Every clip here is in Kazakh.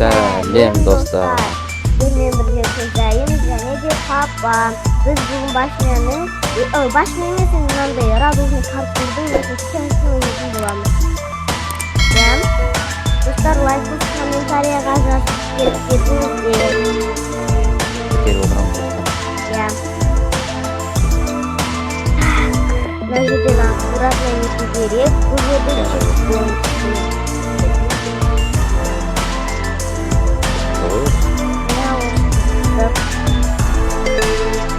Сәлем достар. Менен бирге көзайым және де папам. Біз бүгін башменің, башмен емес, мынандай радужный картурдың екіншісін ойнайтын боламыз. Достар, лайк басып комментарийға жазып кетіңіздер. Кетіп отырамыз достар. Мына жерден аккуратно нету керек. Бұл жерде чекпоинт.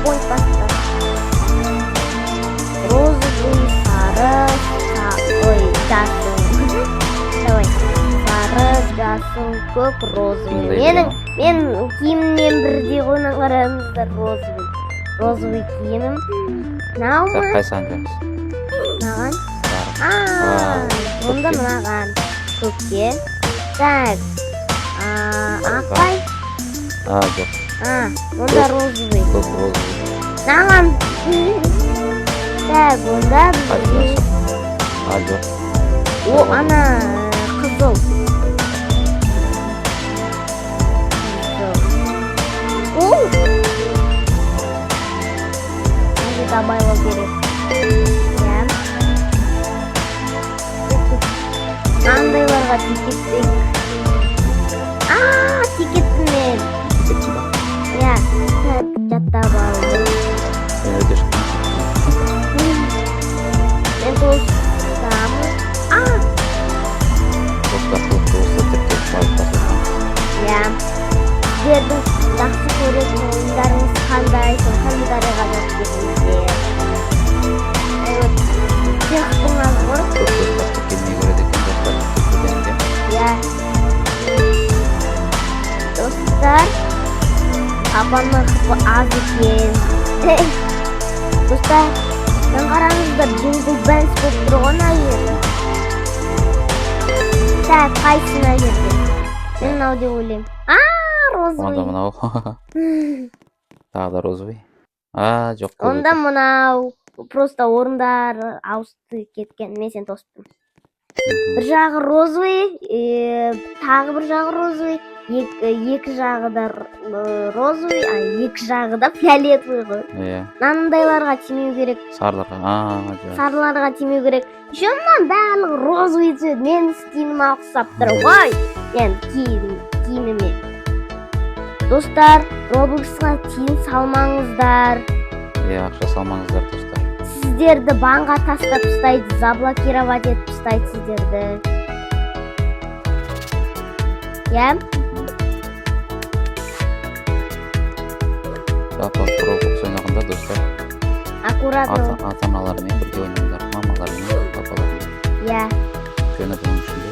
Point bastı. Розовый, sarı, жасыл. Давай. Sarı, жасыл, көк, розовый. Мен киімімнен бірдей қойған қараңыздар, розовый. Розовый киімім. Мынау ма? Қайсыған көреміз? Мынаған? Онда мынаған. Көкке. Так. Ақай? Жоқ. Онда розовый. Көк розовый. Мынаған. Так, онда Қайсыған? Жоқ. О, ана қызыл. Ол? Енді табайлау керек. Андайларға тикеттік. Тикеттім мен. Тикеттім ба? Жаттап алдым. Мен өте шықтым. Мен достамын. Достар тіптен лайк басып отырамыз. Сіздердің жақсы көретін ойындарыңыз қандай? Комментарийға жазып кетіңіздер. Тектіңіз ғой? Көп достар келмей көреді екен достар. Достар, папамның қыпы аз екен. Достар, қараңыздар, Jingle Bells болып тұр ғой мына жерде. Так, қайсына жерде? Мен мынау деп ойлаймын. Розовый. Онда мынау. Тағы да розовый. Жоқ. Онда мынау. Просто орындар ауысты кеткен. Мен сен тоспын. Бір жағы розовый, тағы бір жағы розовый, екі жағы да розовый, екі жағы да фиолетовый ғой. Мынандайларға тимеу керек. Сарыларға тимеу керек. Еще мынан барлығы розовый түседі. Мен киіміме ұқсап тұр ғой. Мен киіміме. Достар, Roblox'қа тиын салмаңыздар. Ақша салмаңыздар достар. Сіздерді банға тастап ұстайды, заблокировать етіп ұстайды сіздерді. Жалпы Roblox ойнағанда достар. Аккуратно. Ата-аналармен бірге ойнаңдар, мамалармен, папалармен. Өйткені бұның ішінде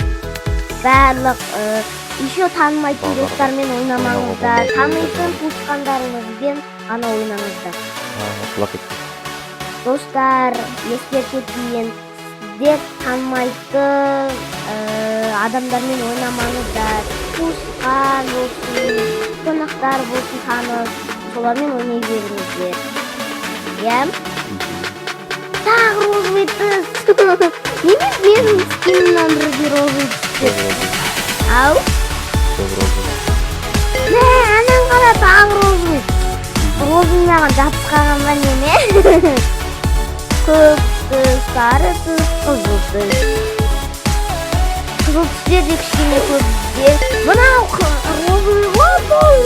барлық еще танымайтын достармен ойнамаңыздар. Танитын туысқандарыңызбен ғана ойнаңыздар. Достар, ескертейін, сіздер танымайтын адамдармен ойнамаңыздар. Туысқан болсын, қонақтар болсын, таныс, солармен ойнай беріңіздер. Тағы розовый түс. Неге менің скинімнен бірге розовый түсті? Ау? Анан қара тағы розовый. Розовый маған жабысқаған ба неме? Көк түс, сары түс, қызыл түс. Қызыл түстер де кішкене көп. Мынау розовый ғой бұл.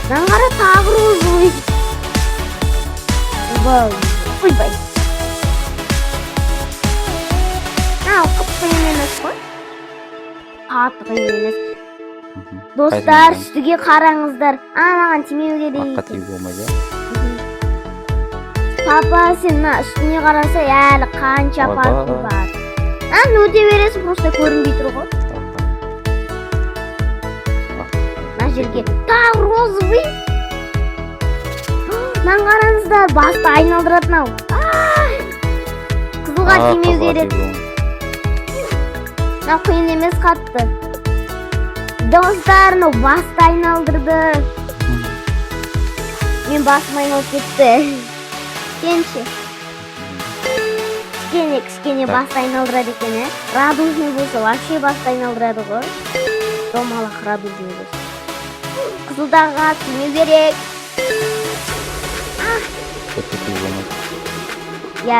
Мынан қара тағы розовый. Ойбай. Қып-қиын емес қой. Қатқиын емес. Достар, үстіге қараңыздар. Маған тимеу керек. Аққа тиюге болмайды. Папа, сен үстіне қараса, әлі қанша паркы бар. Өте бересің, просто көрінбей тұр ғой. Мына жерге тағы розовый. Мынаны қараңыздар, басты айналдыратын ау. Қызылға тимеу керек. Мынау қиын емес қатты. Достар, басты айналдырды. Мен басым айналып кетті. Сенші. кішкене Так. басты айналдырады екен, радужный болса вообще басты айналдырады ғой. Домалақ радужный болса. Қызылдарға тимеу керек. Көпке тию болмайды. Я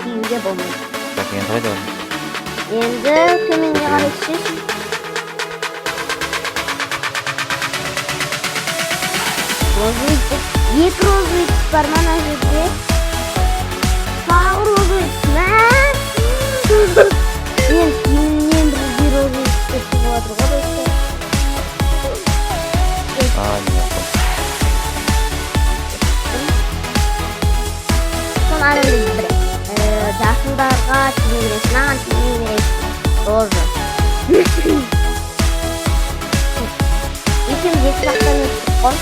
тиюге болмайды. Так, енді қайда барамыз? Енді төменге қарай түсесіз. Розовый, екі розовый бар мана жерде. Тағы розовый. Мен киімімнен бірге розовый түсіп жатыр ғой достар. Не yapalım? Son aramızda bir жасылдарға тимеу керек, маған тимеу керек. Тоже. Екеуміз екі жақтан өттік қой.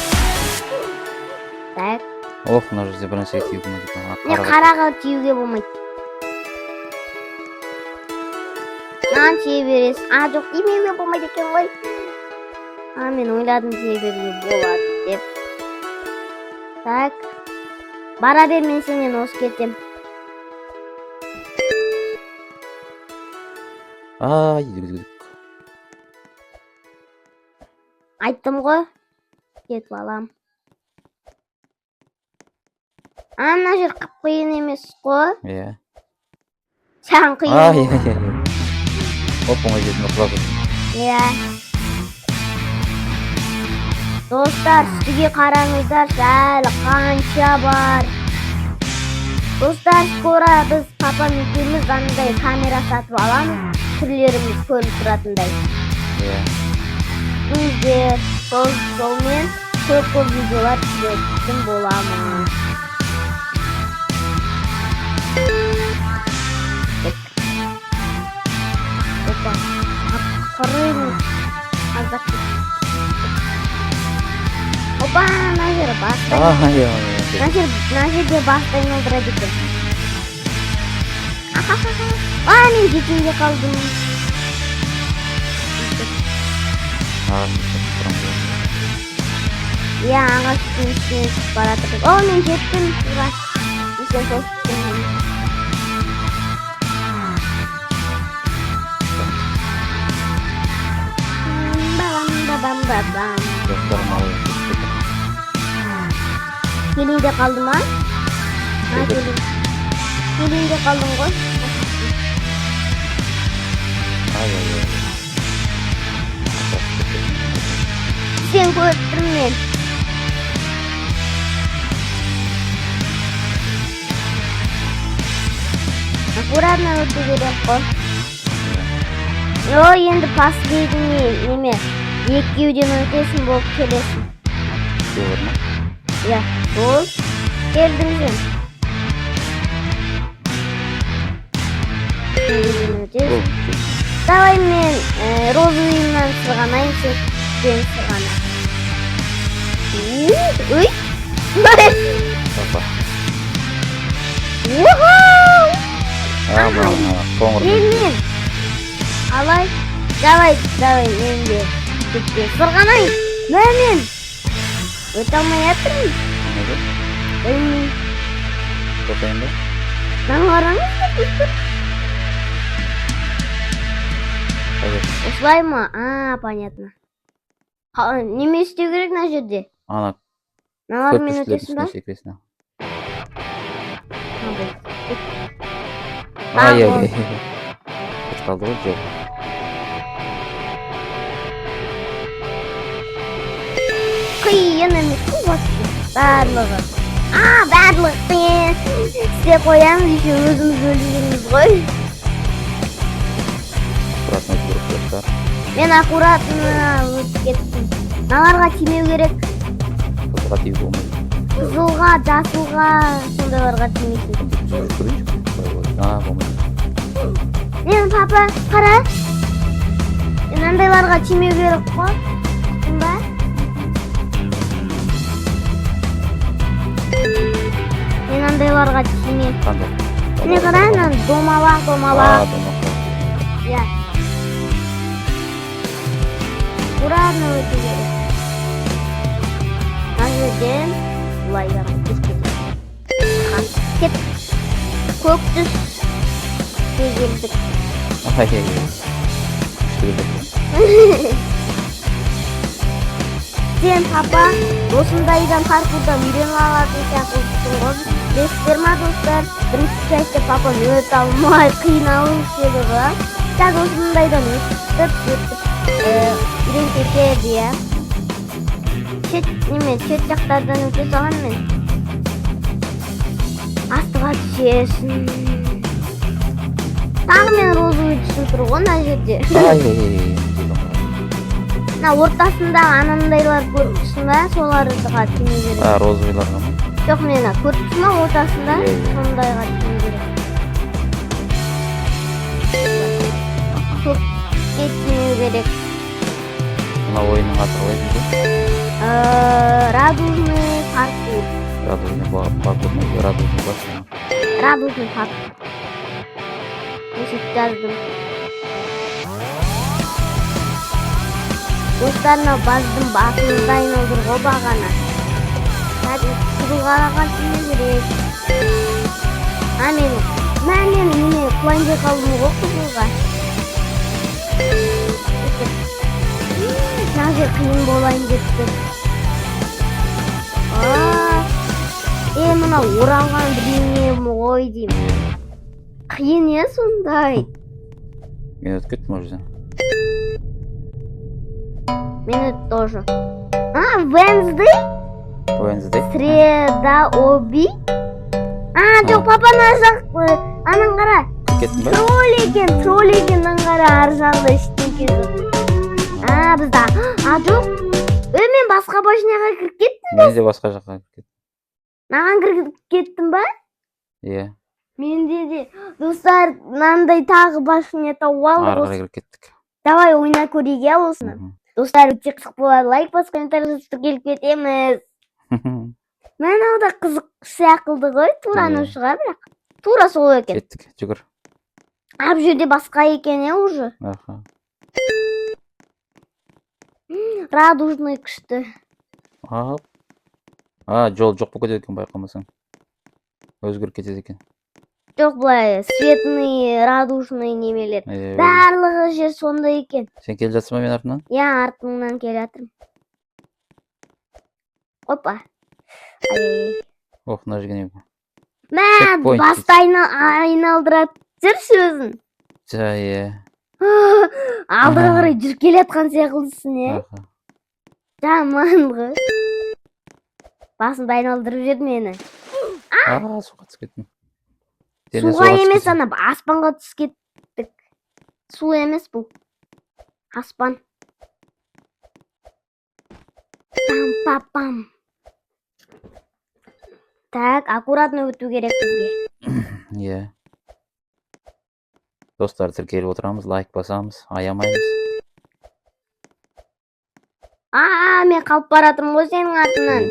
Так. Ох, мына жерде бір нәрсеге тию болмайды екен. Не қараға тиюге болмайды. Маған тие бересің. Жоқ, тимеуге болмайды екен ғой. Мен ойладым тие беруге болады деп. Так. Бара бер, мен сенен озып кетем. Айттым ғой. Кетіп алам. Мына жер қиын емес қой. Иә. Саған қиын. Иә. Оп, оңай жеріне құлап отырмын. Иә. Достар, үстіге қараңыздар, әлі қанша бар. Достар, скоро біз папам екеуміз андай камера сатып аламыз, түрлеріміз көрініп тұратындай. Иә. Бізде солмен көп видеолар түсіретін боламыз. Опа, қараймыз. Аздап кет. Опа, мына жер басты. Мына жерде басты айналдырады екен. Мен жетінде қалдым. Иә, ағаш үстіне түсіп баратыр. Мен жеттім. Мен сол түстім. Бам-бам-бам-бам. Келінде қалды ма? Келінде қалдым ғой. Сен көрттім мен. Аккуратно өту керек қой. Енді последний неме. Екеуден өтесін болып келесін. Doğru mu? Ya, sol. Geldim sen. Давай мен розовыйымнан сырғанайын, сен сырғана. Ой! Papa. Ага, Қоңыр. мен. Алай. Давай, менде. Сырғанайын. Мен. Өте алмай жатырмын. Неге? Білмеймін. Тоқайын ба? Қараңыз. Осылай ма? Понятно. Неме істеу керек мына жерде? Ана Мыналармен өтесің ба? секресіне. Ай. Қалды ғой, жоқ. Қиын емес қой барлығы. Барлығы істеп қоямыз, еще өзіміз өлгеніміз ғой. Аккуратно жүріп жатыр. Мен аккуратно өтіп кеттім. Мыналарға тимеу керек. Қызға тию болмайды. Қызылға, жасылға, сондайларға тимейсің. Жүріп көрейінші. Болмайды. Мен папа, қара. Мен андайларға тимеу керек қой. Ба? Мен андайларға тимеу. Қандай? Не қарайын, домалақ. Домалақ. Я. Аккуратно өту керек. Мына жерден бұлай қарай кет. көк түске келдік. Сен папа осындайдан паркурдан үйрене алатын сияқтысың ғой. Білесіздер ма достар? Бірінші частьта папа өте алмай қиналып еді ғой. Сәл осындайдан өтіп үйреніп кетеді, иә. Шет жақтардан өте салам мен. Астыға түсесің. Тағы мен розовый түсіп тұр ғой мына жерде. Мына ортасындағы анандайлар көріп тұрсың ба? Соларға тиме керек. Розовыйларға ма? Жоқ, мен көріп тұрсың ба ортасында? Сондайға тиме керек. Көкке тиме керек. Мына ойынның аты қалай дейді? Радужный паркур. Радужный паркур. Радужный паркур. Өшіп жаздым. Достарына баздым басымызды айналдыр ғой бағана. Кәдім құдылғалаған тиме керек. Мен құлайын деп қалдым ғой құдылға. Мына жер қиын болайын депті. Мына оралған біреуіне ғой деймін. Қиын сондай. Мен өтіп кеттім о жерден. Мен тоже. Wednesday? Среда, оби? Жоқ, папа назақ. Анан қара. Кеттім бе? Тролл екен, қара ар жағында ештеңке жоқ. Бізді. Жоқ. Мен басқа башняға кіріп кеттім. Мен де басқа жаққа кіріп кеттім. Наған кіріп кеттім ба? Иә. Менде де. Достар, мынандай тағы башня тауып алдық. Ары қарай кіріп кеттік. Давай ойна көрейік, иә осыны. Достар, өте қызық болады. Лайк басып, комментарий жазып келіп кетеміз. Мен ауда қызық сияқылды ғой, тура анау шыға, бірақ. Тура сол екен. Кеттік, жүгір. Бұл жерде басқа екен, уже. Радужный күшті. Жол жоқ болып кетеді екен, байқамасаң. Өзгеріп кетеді екен. Жоқ, былай, светный, радужный немелер. Барлығы жер сонда екен. Сен келе жатсың ба мен артынан? Иә, артыңнан келе жатырмын. Опа. Мына жерге не? Басты айналдырады жүрші өзін. Иә. Алдыға қарай жүріп келе жатқан сияқтысың, е? Жаман ғой. Басымды айналдырып жеді мені. Суға түсіп кеттім. Суға емес, аспанға түсіп кеттік. Су емес бұл. Аспан. Пам-пам-пам. Так, аккуратно өту керек бізге. Иә. Достар, тіркеліп отырамыз, лайк басамыз, аямаймыз. Мен қалып баратырмын ғой сенің артынан.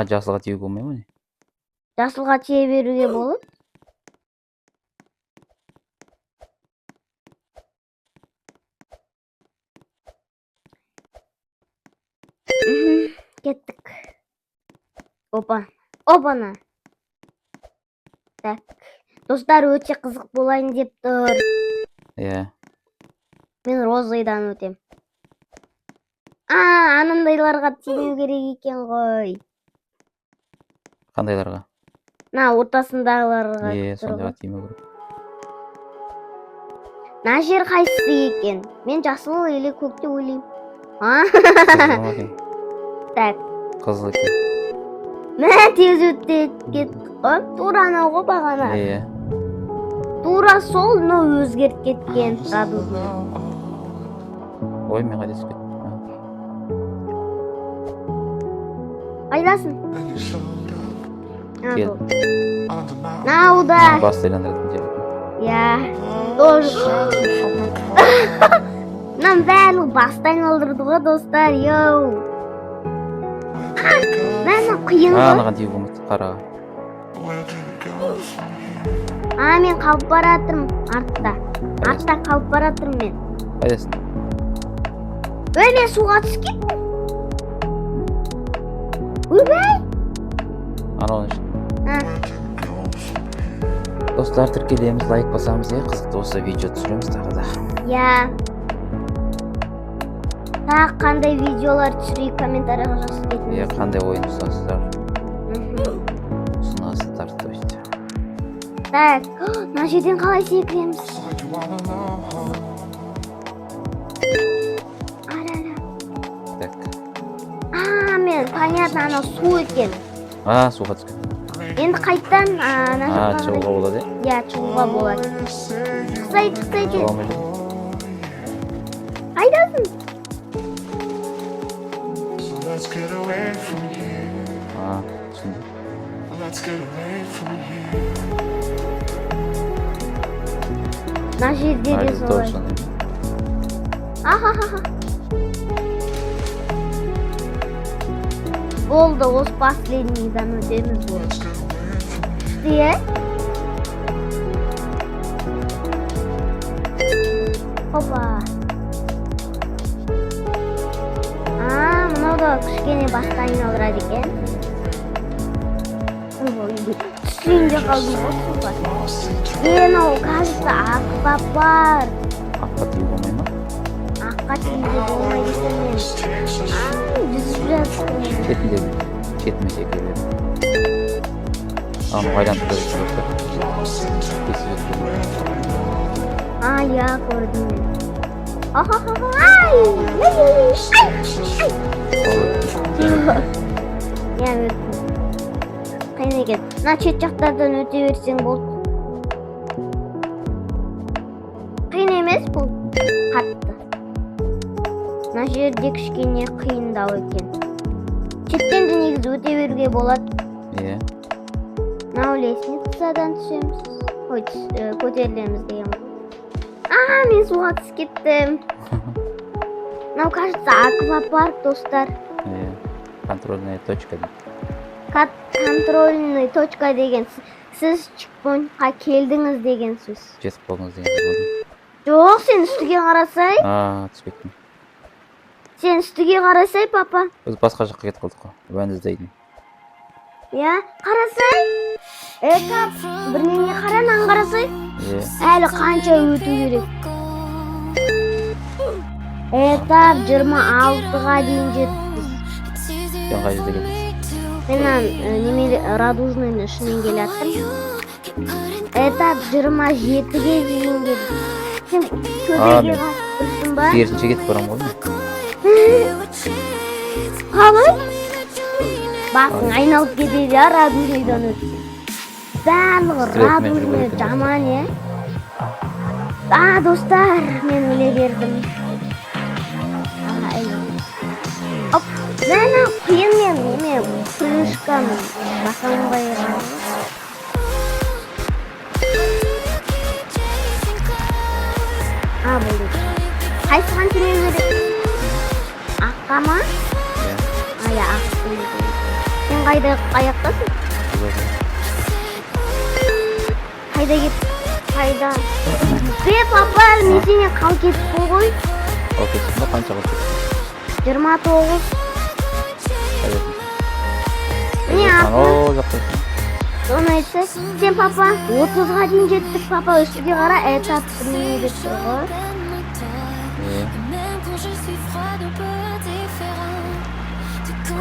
Жасылға тиюге болмай ма не? Жасылға тие беруге болады. Кеттік. Опана. Так. Достар, өте қызық болайын деп тұр. Иә. Мен розайдан өтем. Анандайларға тимеу керек екен ғой. Қандайларға? Ортасындағыларға. Сондайға тимеу керек. Жер қайсысы екен? Мен жасыл или көкте ойлаймын. Так. Қызыл екен. Тез өтіп кеттік қой. Тура анау ғой бағана. Иә. Тура сол, өзгеріп кеткен. Ой, мен қайда түсіп кеттім. Қайдасың? Кел. Науда. Басты айландыратын жер. Иә. Тоже. Бәрі басты айналдырды ғой, достар. Йоу. Қиын ғой. Анаған тиюге болмайды, қараға. Мен қалып баратырмын артта. Артта қалып баратырмын мен. Қайдасың? Мен суға түсіп кеттім. Ойбай. Ананы А, достар тіркелеміз, лайк басамыз, қызықты болса видео түсіреміз тағы да. я тағы қандай видеолар түсірейік комментарийға жазып кетіңіз. Қандай ойын ұсынасыздар, Мхм. ұсынасыздар, то есть. Так, мына жерден қалай секіреміз? Ара-ра. Так. Мен понятно, анау су екен. Суға түскен. Енді қайттан ана жаққа Шығуға болады, иә, шығуға болады. Қысайды. Шыға алмайды. Қайдасың? Түсіндім. Мына жерде де солай. Ахахаха. Болды, осы последнийдан өтеміз болды. Иә? Опа. Мынау да кішкене басқа айналдырады екен. Түсінде қалдым ғой суға. Мынау, кажется, аквапарк. Аққа тиюге болмай ма? Аққа тиюге болмайды екен мен. Жүзіп жатырмын. Шетіме секіреді. Мұғайланып көретін достар. Иә, көрдім мен. Иә, өттім. Қиын екен. Мына шет жақтардан өте берсең болды. Қиын емес бұл. Қатты. Мына жерде кішкене қиындау екен. Шеттен де негізі өте беруге болады. Иә. Мынау лестницадан түсеміз. Ой, көтерілеміз деген. Мен суға түсіп кеттім. Мынау, кажется, аквапарк, достар. Контрольная точка. Контрольный точка деген сіз чекпоинтқа келдіңіз деген сөз. Жетіп болдыңыз деген сөз болды. Жоқ, сен үстіге қарасай. Түспектім. Сен үстіге қарасай, папа. Біз басқа жаққа кетіп қалдық қой. Wednesday'ден. Иә, қарасай. Этап, бірнеңе қара, мынаны қарасай. Әлі қанша өту керек. Этап 26-ға дейін жетіппіз. Сен қай жерде келдіңіз? Мен радужныйның ішінен келаттым. Этап 27-ге дейін келдім. Сен көбеге қастырсың ба? Керісінше кетіп барам ғой мен. Қалай? Басың айналып кетеді, радужныйдан өтсің. Барлығы радужный жаман, достар, мен өле бердім. Мәні қиын мен крышканы басамбай ғана. Болды. Қайсыған теме керек? Аққа ма? Аққа. Сен қайда аяқтасың? Қайда кет? Қайда? Папа, мен сенен қал кетіппін ғой. Қал кетіппін ба? Қанша қал кетіппін? 29. Соны айтса, сен папа 30-ға дейін жеттік, папа үстіге қара, этап бірнеңе деп тұр ғой.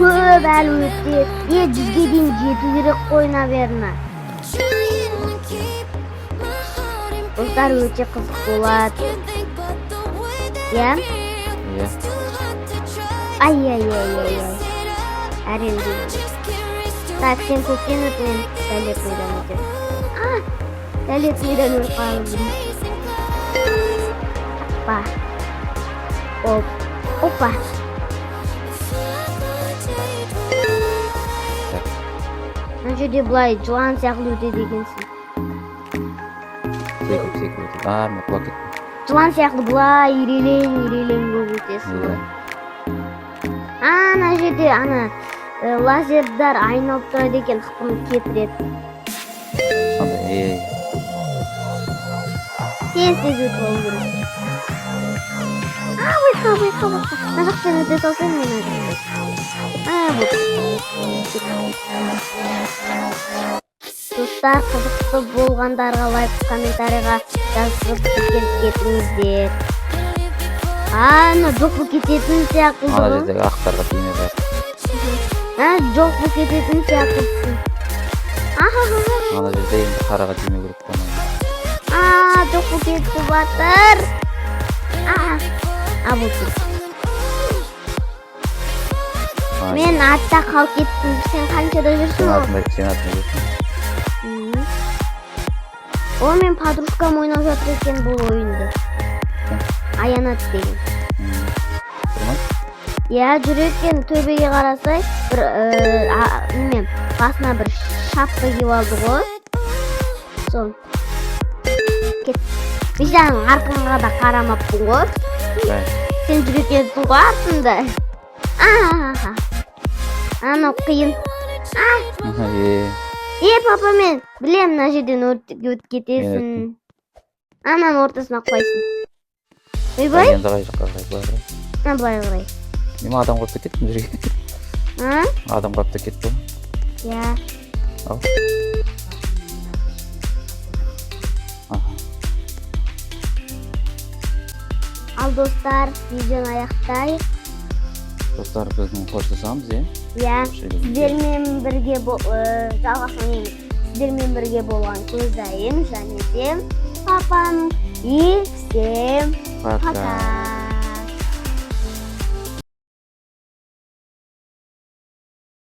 Көп әлі өтеді. 100-ге дейін жету керек қой, наверное. Достар, өте қызық болады. Иә? Әрелді. Так, сен көктен өт, мен дәлет мейдан өтем. Дәлет мейдан өт қалдым. Опа. Мына жерде бұлай жылан сияқты өтеді екенсің. Секіріп өтеді. Мен құлап кеттім. Жылан сияқты бұлай ирелең көп өтесің. Ана жерде лазердар айналып тұрады екен, қыпын кетіреді. Тез өтіп алу керек. Байқа. Мына жақтан өте салсаң мен өтіп. Вот. Достар, қызықты болғандарға лайк, комментарийға жазып кетіңіздер. Ана жоқ болып кететін сияқты. Ана жердегі ақтарға тиме бар. Жоқ болып кететін сияқты. Ана жерде енді қараға тиме керек қой. Жоқ болып кетіп жатыр. Вот. Мен артта қалып кеттім. Сен қаншада жүрсің ол? Сен артында жүрсің. Ол мен подружкам ойнап жатыр екен бұл ойынды. Аянат деген. Я жүр екен, төбеге қарасай, бір басына бір шапка киіп алды ғой. Сол. Кет. Бишаның арқаңға да қарамаппын ғой. Сен жүр екенсің ғой артында. Анау қиын. Папа, мен білем, мына жерден өтіп кетесің. Ананың ортасына қойсын. Ойбай? Енді қай жаққа қарай, былай қарай. Былай қарай. Мен адам қойып кететін жерге. Адам қойып та кетті ғой. Иә. Ал. Ал достар, видеоны аяқтайық. Достар, біздің қоштасамыз, Иә, сіздермен бірге жалғасқан емес. Сіздермен бірге болған көзайым және де папам. И всем пока.